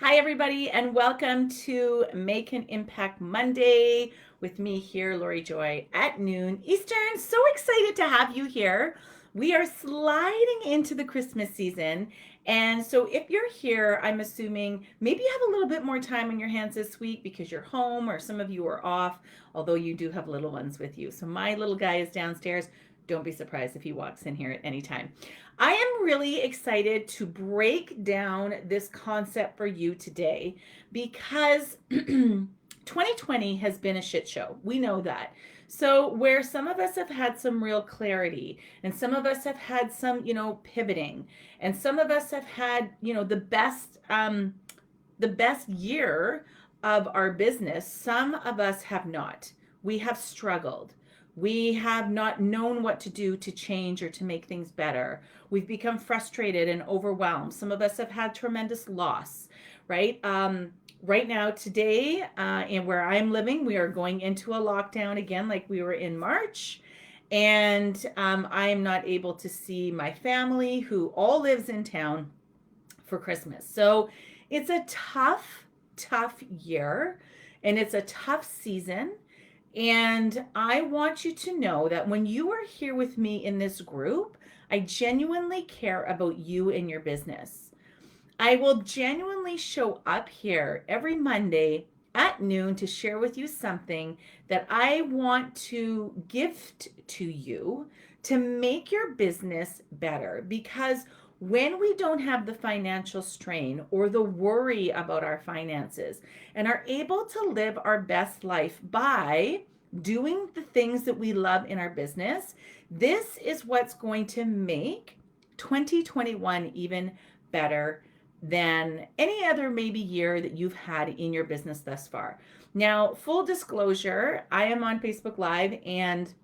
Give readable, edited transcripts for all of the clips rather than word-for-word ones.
Hi, everybody, and welcome to Make an Impact Monday with me here, Lori Joy, at noon Eastern. So excited to have you here. We are sliding into the Christmas season. And so, if you're here, I'm assuming maybe you have a little bit more time on your hands this week because you're home, or some of you are off, although you do have little ones with you. So, my little guy is downstairs. Don't be surprised if he walks in here at any time. I am really excited to break down this concept for you today because 2020 has been a shit show. We know that. So, where some of us have had some real clarity, and some of us have had some, pivoting, and some of us have had, the best year of our business. Some of us have not. We have struggled. We have not known what to do to change or to make things better. We've become frustrated and overwhelmed. Some of us have had tremendous loss, right? Right now, today, and where I'm living, we are going into a lockdown again, like we were in March. And I am not able to see my family, who all lives in town, for Christmas. So it's a tough year, and it's a tough season. And I want you to know that when you are here with me in this group, I genuinely care about you and your business. I will genuinely show up here every Monday at noon to share with you something that I want to gift to you to make your business better. Because when we don't have the financial strain or the worry about our finances and are able to live our best life by doing the things that we love in our business, this is what's going to make 2021 even better than any other maybe year that you've had in your business thus far. Now, full disclosure, I am on Facebook Live, and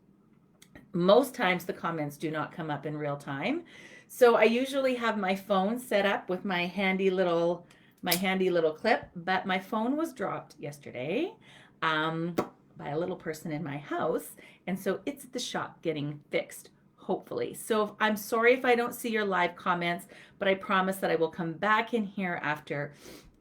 most times the comments do not come up in real time. So I usually have my phone set up with my handy little clip, but my phone was dropped yesterday by a little person in my house, and so it's at the shop getting fixed, hopefully. So I'm sorry if I don't see your live comments, but I promise that I will come back in here after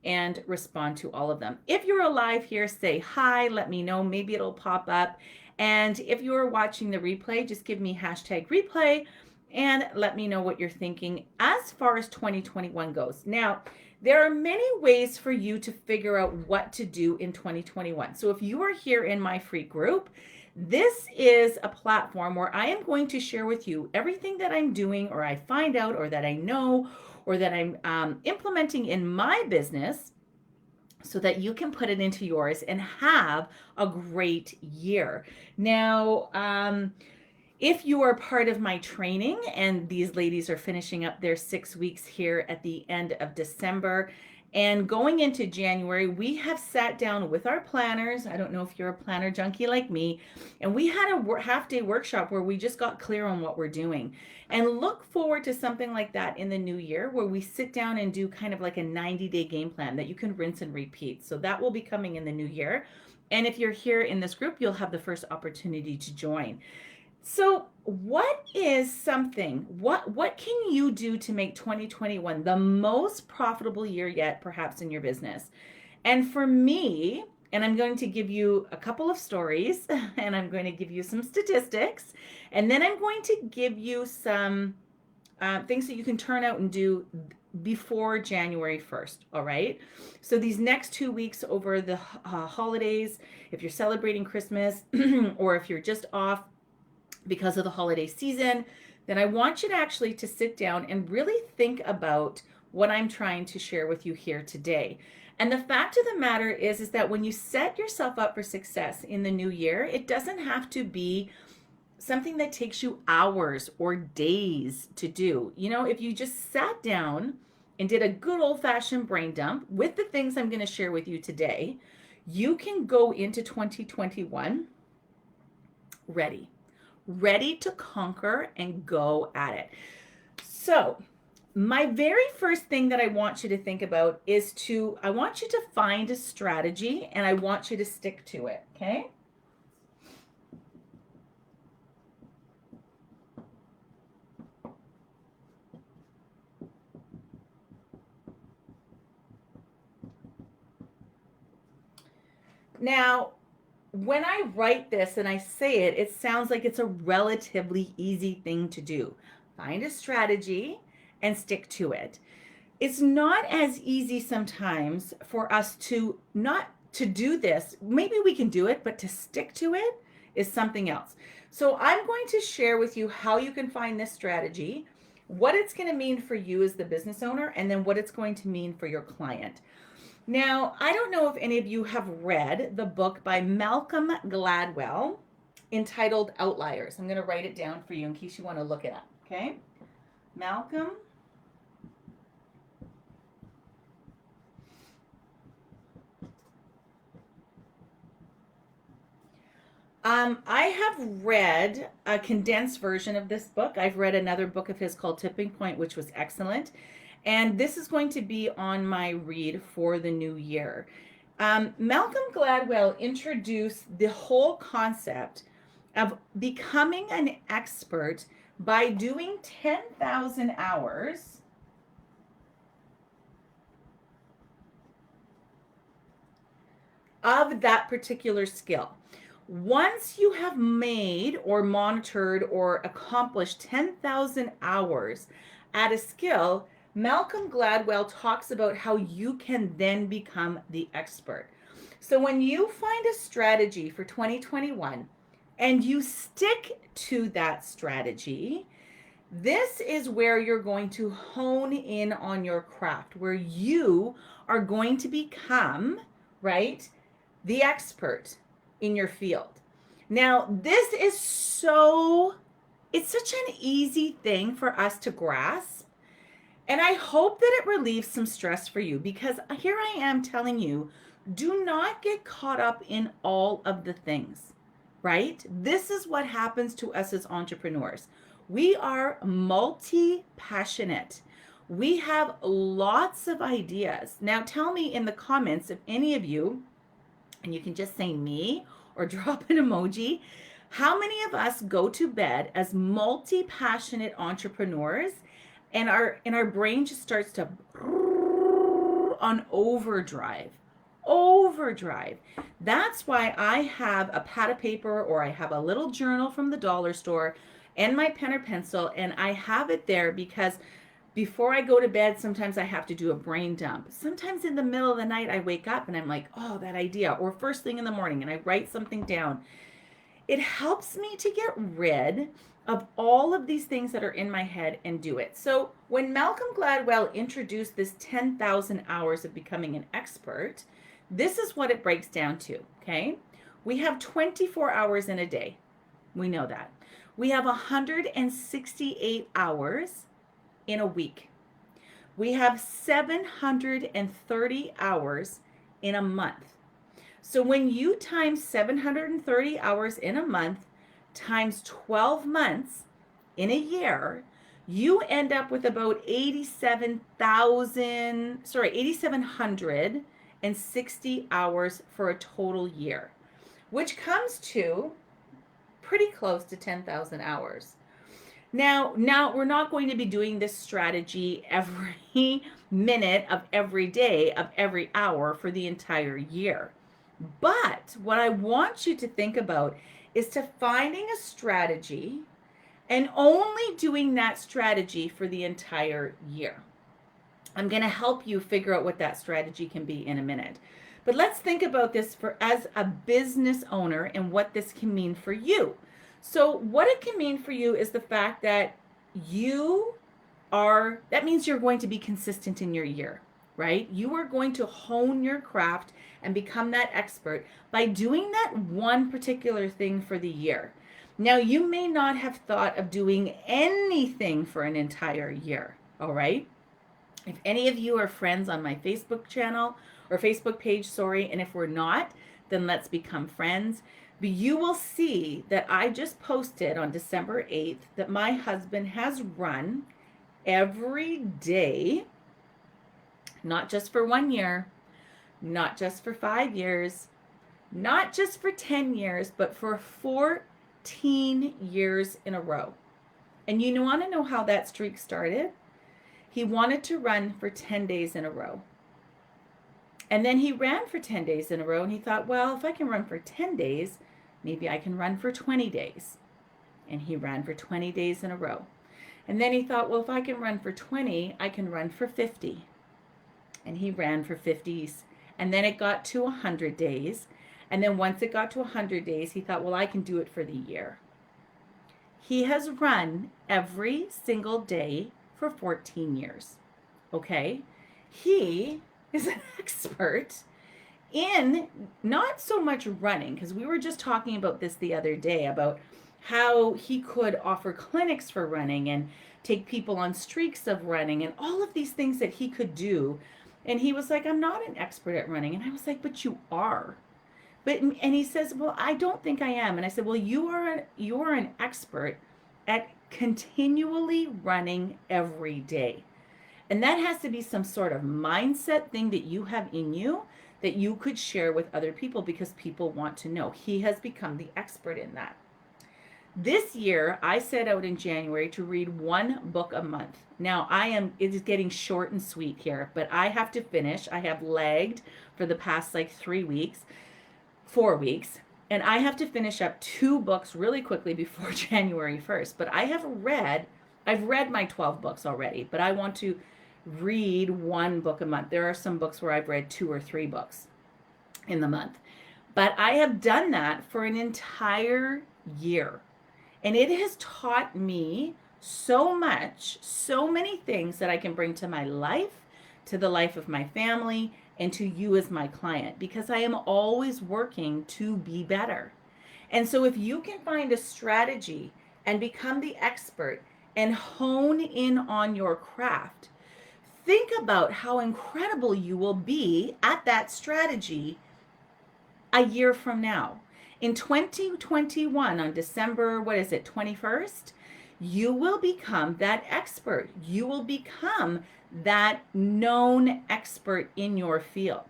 and respond to all of them. If you're alive here, say hi, let me know. Maybe it'll pop up. And if you're watching the replay, just give me hashtag replay and let me know what you're thinking as far as 2021 goes. Now, there are many ways for you to figure out what to do in 2021. So if you are here in my free group, this is a platform where I am going to share with you everything that I'm doing, or I find out, or that I know, or that I'm implementing in my business, so that you can put it into yours and have a great year. Now, if you are part of my training, and these ladies are finishing up their 6 weeks here at the end of December, and going into January, we have sat down with our planners. I don't know if you're a planner junkie like me. And we had a half-day workshop where we just got clear on what we're doing. And look forward to something like that in the new year, where we sit down and do kind of like a 90-day game plan that you can rinse and repeat. So that will be coming in the new year. And if you're here in this group, you'll have the first opportunity to join. So, what is something, what can you do to make 2021 the most profitable year yet, perhaps in your business? And for me, and I'm going to give you a couple of stories, and I'm going to give you some statistics, and then I'm going to give you some things that you can turn out and do before January 1st. All right. So these next 2 weeks over the holidays, if you're celebrating Christmas or if you're just off because of the holiday season, then I want you to actually to sit down and really think about what I'm trying to share with you here today. And the fact of the matter is that when you set yourself up for success in the new year, it doesn't have to be something that takes you hours or days to do. If you just sat down and did a good old fashioned brain dump with the things I'm going to share with you today, you can go into 2021 ready to conquer and go at it. So, my very first thing that I want you to think about is I want you to find a strategy, and I want you to stick to it, okay? Now, when I write this and I say it, it sounds like it's a relatively easy thing to do. Find a strategy and stick to it. It's not as easy sometimes for us to not to do this. Maybe we can do it, but to stick to it is something else. So I'm going to share with you how you can find this strategy, what it's going to mean for you as the business owner, and then what it's going to mean for your client. Now, I don't know if any of you have read the book by Malcolm Gladwell entitled Outliers. I'm going to write it down for you in case you want to look it up, okay? Malcolm. I have read a condensed version of this book. I've read another book of his called Tipping Point, which was excellent. And this is going to be on my read for the new year. Malcolm Gladwell introduced the whole concept of becoming an expert by doing 10,000 hours of that particular skill. Once you have made or monitored or accomplished 10,000 hours at a skill, Malcolm Gladwell talks about how you can then become the expert. So when you find a strategy for 2021 and you stick to that strategy, this is where you're going to hone in on your craft, where you are going to become, right, the expert in your field. Now, this is it's such an easy thing for us to grasp. And I hope that it relieves some stress for you, because here I am telling you, do not get caught up in all of the things, right? This is what happens to us as entrepreneurs. We are multi-passionate. We have lots of ideas. Now, tell me in the comments if any of you, and you can just say me or drop an emoji, how many of us go to bed as multi-passionate entrepreneurs and our brain just starts to on overdrive. That's why I have a pad of paper, or I have a little journal from the dollar store and my pen or pencil, and I have it there because before I go to bed, sometimes I have to do a brain dump. Sometimes in the middle of the night, I wake up and I'm like, oh, that idea. Or first thing in the morning, and I write something down. It helps me to get rid of all of these things that are in my head and do it. So when Malcolm Gladwell introduced this 10,000 hours of becoming an expert, this is what it breaks down to, okay? We have 24 hours in a day. We know that. We have 168 hours in a week. We have 730 hours in a month. So when you times 730 hours in a month times 12 months in a year, you end up with about 8,760 hours for a total year, which comes to pretty close to 10,000 hours. Now we're not going to be doing this strategy every minute of every day of every hour for the entire year. But what I want you to think about is to finding a strategy and only doing that strategy for the entire year. I'm going to help you figure out what that strategy can be in a minute. But let's think about this as a business owner and what this can mean for you. So what it can mean for you is the fact that that means you're going to be consistent in your year, right? You are going to hone your craft and become that expert by doing that one particular thing for the year. Now, you may not have thought of doing anything for an entire year, all right? If any of you are friends on my Facebook channel or Facebook page, and if we're not, then let's become friends. But you will see that I just posted on December 8th that my husband has run every day, not just for 1 year, not just for 5 years, not just for 10 years, but for 14 years in a row. And you want to know how that streak started? He wanted to run for 10 days in a row. And then he ran for 10 days in a row, and he thought, well, if I can run for 10 days, maybe I can run for 20 days. And he ran for 20 days in a row. And then he thought, well, if I can run for 20, I can run for 50. And he ran for 50s. And then it got to 100 days. And then once it got to 100 days, he thought, well, I can do it for the year. He has run every single day for 14 years. Okay? He is an expert in not so much running, because we were just talking about this the other day about how he could offer clinics for running and take people on streaks of running and all of these things that he could do. And he was like, I'm not an expert at running. And I was like, but you are. And he says, well, I don't think I am. And I said, well, you are an expert at continually running every day. And that has to be some sort of mindset thing that you have in you that you could share with other people, because people want to know. He has become the expert in that. This year, I set out in January to read one book a month. Now, it is getting short and sweet here, but I have to finish. I have lagged for the past 4 weeks, and I have to finish up 2 books really quickly before January 1st. But I've read my 12 books already, but I want to read one book a month. There are some books where I've read 2 or 3 books in the month, but I have done that for an entire year. And it has taught me so much, so many things that I can bring to my life, to the life of my family, and to you as my client, because I am always working to be better. And so if you can find a strategy and become the expert and hone in on your craft, think about how incredible you will be at that strategy a year from now. In 2021, on December, 21st, you will become that expert. You will become that known expert in your field.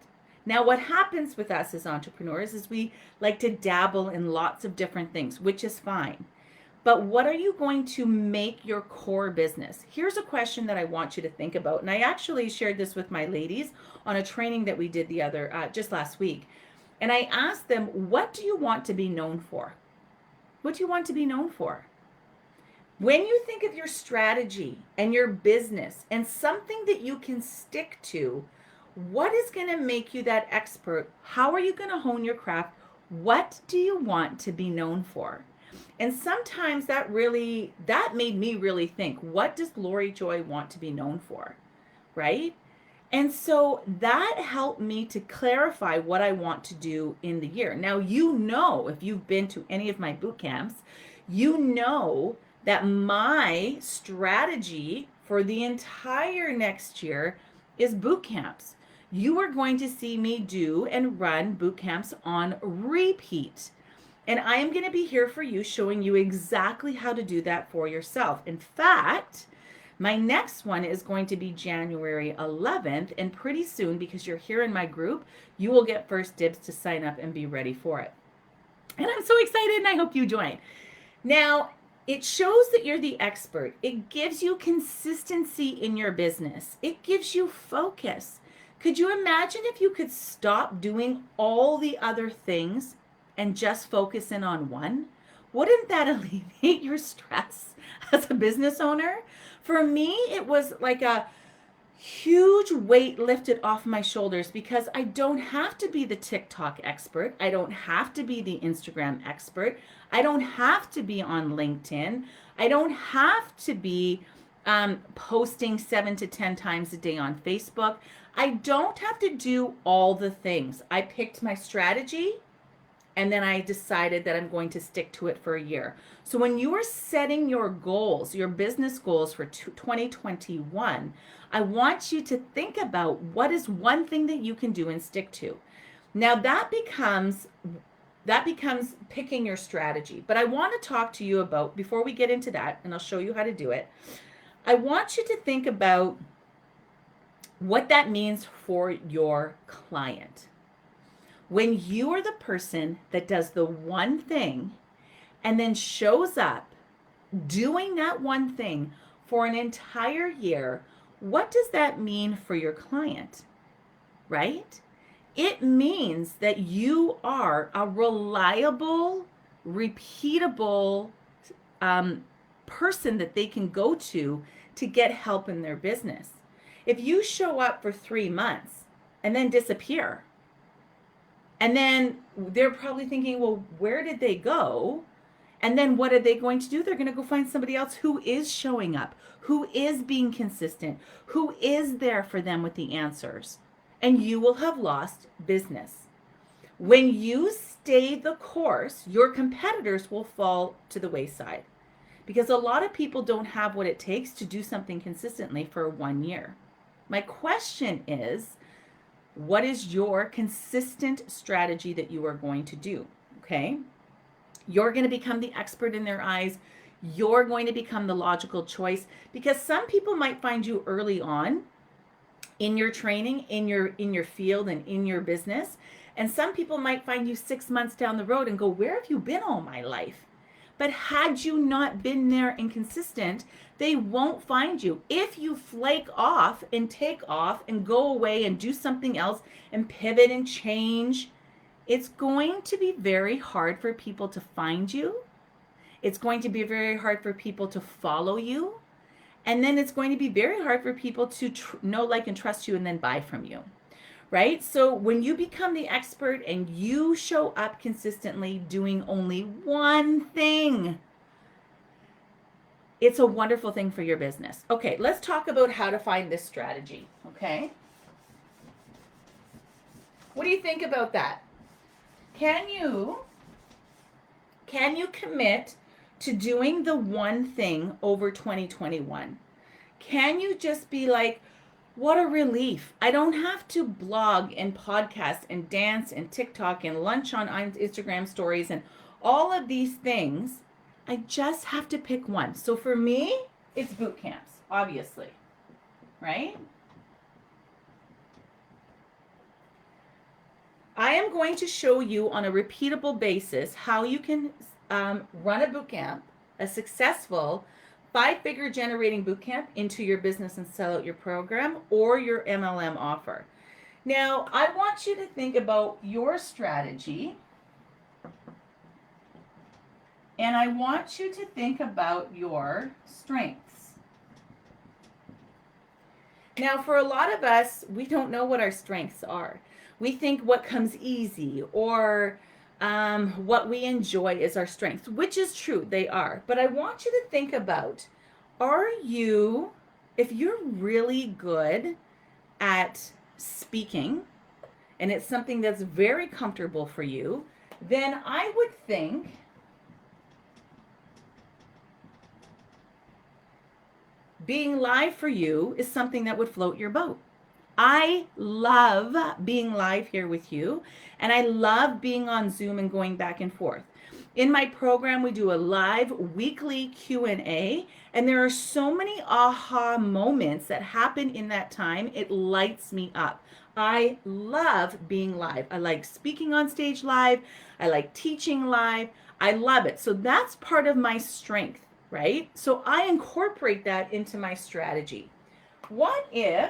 Now, what happens with us as entrepreneurs is we like to dabble in lots of different things, which is fine. But what are you going to make your core business? Here's a question that I want you to think about. And I actually shared this with my ladies on a training that we did just last week. And I asked them, what do you want to be known for? What do you want to be known for? When you think of your strategy and your business and something that you can stick to, what is going to make you that expert? How are you going to hone your craft? What do you want to be known for? And sometimes that made me really think, what does Lori Joy want to be known for? Right? And so that helped me to clarify what I want to do in the year. Now, if you've been to any of my boot camps, you know that my strategy for the entire next year is boot camps. You are going to see me do and run boot camps on repeat. And I am going to be here for you, showing you exactly how to do that for yourself. In fact, my next one is going to be January 11th, and pretty soon, because you're here in my group, you will get first dibs to sign up and be ready for it. And I'm so excited, and I hope you join. Now, it shows that you're the expert. It gives you consistency in your business. It gives you focus. Could you imagine if you could stop doing all the other things and just focus in on one? Wouldn't that alleviate your stress as a business owner? For me, it was like a huge weight lifted off my shoulders, because I don't have to be the TikTok expert. I don't have to be the Instagram expert. I don't have to be on LinkedIn. I don't have to be posting 7 to 10 times a day on Facebook. I don't have to do all the things. I picked my strategy, and then I decided that I'm going to stick to it for a year. So when you are setting your goals, your business goals for 2021, I want you to think about what is one thing that you can do and stick to. Now that becomes picking your strategy. But I want to talk to you about, before we get into that, and I'll show you how to do it, I want you to think about what that means for your client. When you are the person that does the one thing and then shows up doing that one thing for an entire year, what does that mean for your client? Right? It means that you are a reliable, repeatable person that they can go to get help in their business. If you show up for 3 months and then disappear, and then they're probably thinking, well, where did they go? And then what are they going to do? They're going to go find somebody else who is showing up, who is being consistent, who is there for them with the answers. And you will have lost business. When you stay the course, your competitors will fall to the wayside because a lot of people don't have what it takes to do something consistently for 1 year. My question is, what is your consistent strategy that you are going to do? Okay. You're going to become the expert in their eyes. You're going to become the logical choice, because some people might find you early on in your training, in your field and in your business. And some people might find you 6 months down the road and go, where have you been all my life? But had you not been there and consistent, they won't find you. If you flake off and take off and go away and do something else and pivot and change, it's going to be very hard for people to find you. It's going to be very hard for people to follow you. And then it's going to be very hard for people to know, like, and trust you and then buy from you, right? So when you become the expert and you show up consistently doing only one thing, it's a wonderful thing for your business. Okay, let's talk about how to find this strategy, okay? What do you think about that? Can you commit to doing the one thing over 2021? Can you just be like, what a relief. I don't have to blog and podcast and dance and TikTok and lunch on Instagram stories and all of these things. I just have to pick one. So for me, it's boot camps, obviously, right? I am going to show you on a repeatable basis how you can run a boot camp, a successful 5-figure generating boot camp, into your business and sell out your program or your MLM offer. Now, I want you to think about your strategy, and I want you to think about your strengths. Now, for a lot of us, we don't know what our strengths are. We think what comes easy or what we enjoy is our strengths, which is true, they are. But I want you to think about, if you're really good at speaking and it's something that's very comfortable for you, then I would think being live for you is something that would float your boat. I love being live here with you, and I love being on Zoom and going back and forth. In my program, we do a live weekly Q&A, and there are so many aha moments that happen in that time. It lights me up. I love being live. I like speaking on stage live. I like teaching live. I love it. So that's part of my strength, right? So I incorporate that into my strategy. What if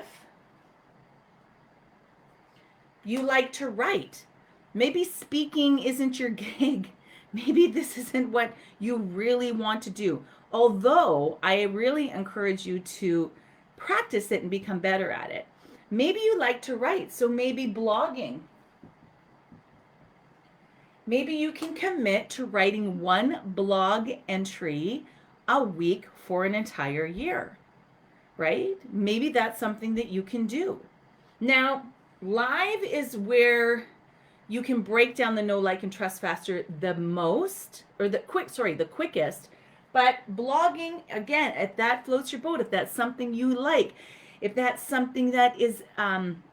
you like to write? Maybe speaking isn't your gig. Maybe this isn't what you really want to do. Although I really encourage you to practice it and become better at it. Maybe you like to write, so maybe blogging. Maybe you can commit to writing one blog entry a week for an entire year, right? Maybe that's something that you can do. Now, live is where you can break down the know, like, and trust factor the most, or the quickest. But blogging, again, if that floats your boat, if that's something you like, if that's something that is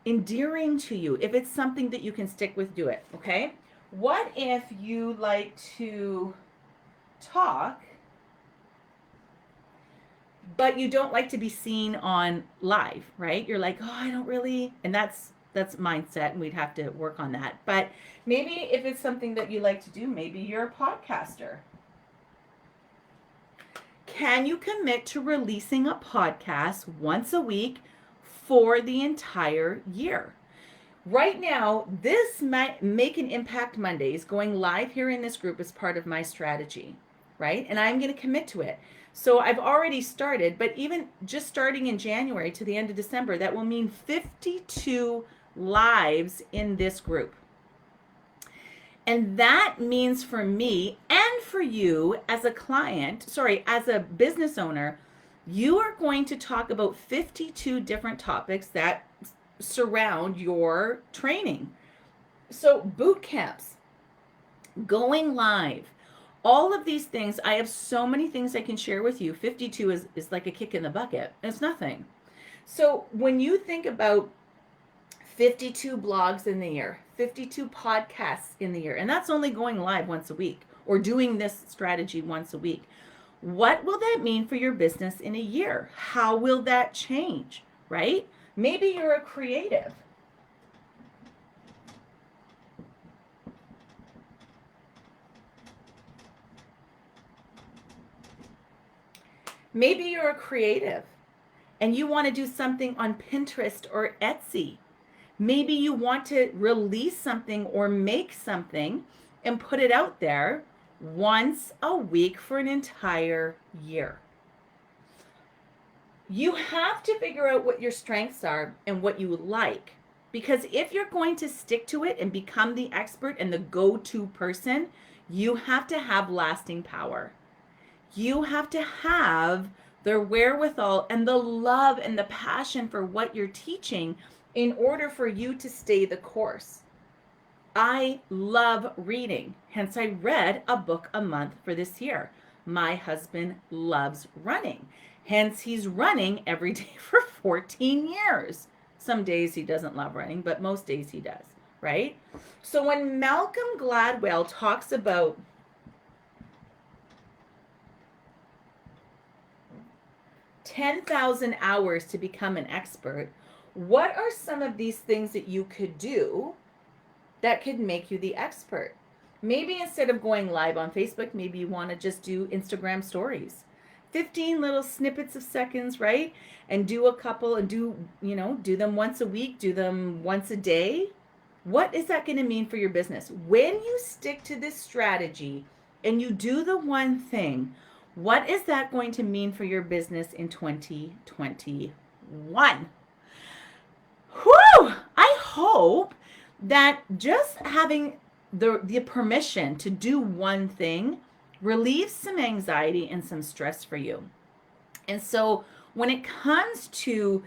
endearing to you, if it's something that you can stick with, do it, okay? What if you like to talk, but you don't like to be seen on live, right? You're like, oh, I don't really, and that's mindset, and we'd have to work on that. But maybe if it's something that you like to do, maybe you're a podcaster. Can you commit to releasing a podcast once a week for the entire year? Right now, this Make an Impact Mondays going live here in this group is part of my strategy, right? And I'm going to commit to it. So I've already started, but even just starting in January to the end of December, that will mean 52 lives in this group. And that means for me and for you as a client, as a business owner, you are going to talk about 52 different topics that surround your training. So boot camps, going live, all of these things, I have so many things I can share with you. 52 is like a kick in the bucket. It's nothing. So when you think about 52 blogs in the year, 52 podcasts in the year, and that's only going live once a week or doing this strategy once a week. What will that mean for your business in a year? How will that change, right? Maybe you're a creative. Maybe you're a creative and you want to do something on Pinterest or Etsy. Maybe you want to release something or make something and put it out there once a week for an entire year. You have to figure out what your strengths are and what you like. Because if you're going to stick to it and become the expert and the go-to person, you have to have lasting power. You have to have the wherewithal and the love and the passion for what you're teaching in order for you to stay the course. I love reading, hence I read a book a month for this year. My husband loves running, hence he's running every day for 14 years. Some days he doesn't love running, but most days he does, right? So when Malcolm Gladwell talks about 10,000 hours to become an expert, what are some of these things that you could do that could make you the expert? Maybe instead of going live on Facebook, maybe you want to just do Instagram stories. 15 little snippets of seconds, right? And do a couple and do them once a week, do them once a day. What is that going to mean for your business? When you stick to this strategy and you do the one thing, what is that going to mean for your business in 2021? Whew! I hope that just having the permission to do one thing relieves some anxiety and some stress for you. And so when it comes to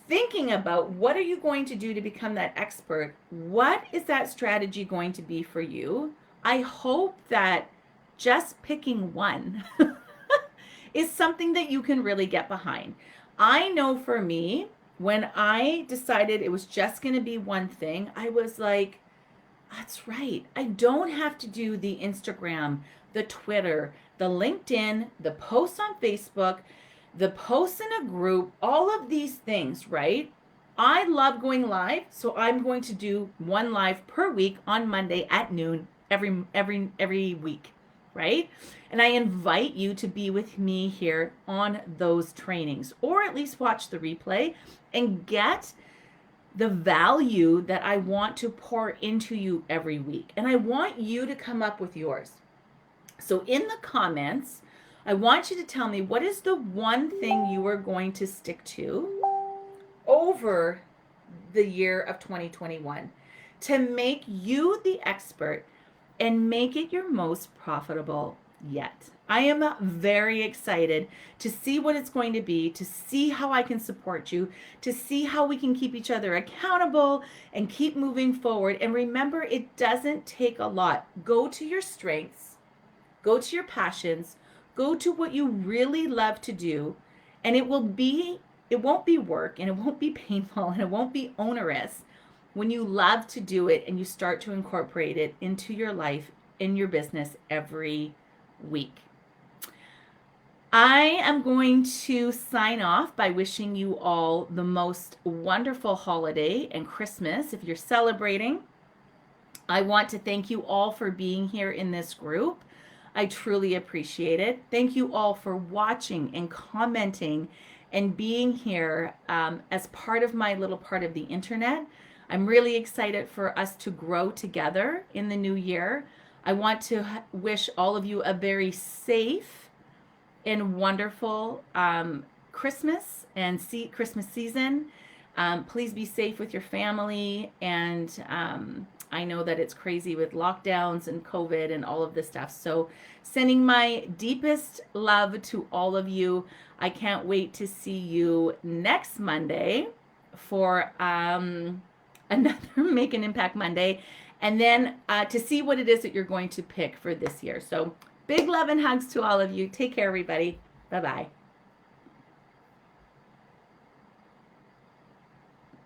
thinking about what are you going to do to become that expert, what is that strategy going to be for you? I hope that just picking one is something that you can really get behind. I know for me, when I decided it was just going to be one thing, I was like, that's right. I don't have to do the Instagram, the Twitter, the LinkedIn, the posts on Facebook, the posts in a group, all of these things, right? I love going live, so I'm going to do one live per week on Monday at noon every week, right? And I invite you to be with me here on those trainings, or at least watch the replay and get the value that I want to pour into you every week. And I want you to come up with yours. So in the comments, I want you to tell me, what is the one thing you are going to stick to over the year of 2021 to make you the expert and make it your most profitable yet? I am very excited to see what it's going to be, to see how I can support you, to see how we can keep each other accountable and keep moving forward. And remember, it doesn't take a lot. Go to your strengths, go to your passions, go to what you really love to do, and it won't be work, and it won't be painful, and it won't be onerous when you love to do it and you start to incorporate it into your life, in your business every week. I am going to sign off by wishing you all the most wonderful holiday and Christmas if you're celebrating. I want to thank you all for being here in this group. I truly appreciate it. Thank you all for watching and commenting and being here as part of my little part of the internet. I'm really excited for us to grow together in the new year. I want to wish all of you a very safe and wonderful Christmas and Christmas season. Please be safe with your family. And I know that it's crazy with lockdowns and COVID and all of this stuff. So sending my deepest love to all of you. I can't wait to see you next Monday for another Make an Impact Monday. And then to see what it is that you're going to pick for this year. So big love and hugs to all of you. Take care, everybody. Bye-bye.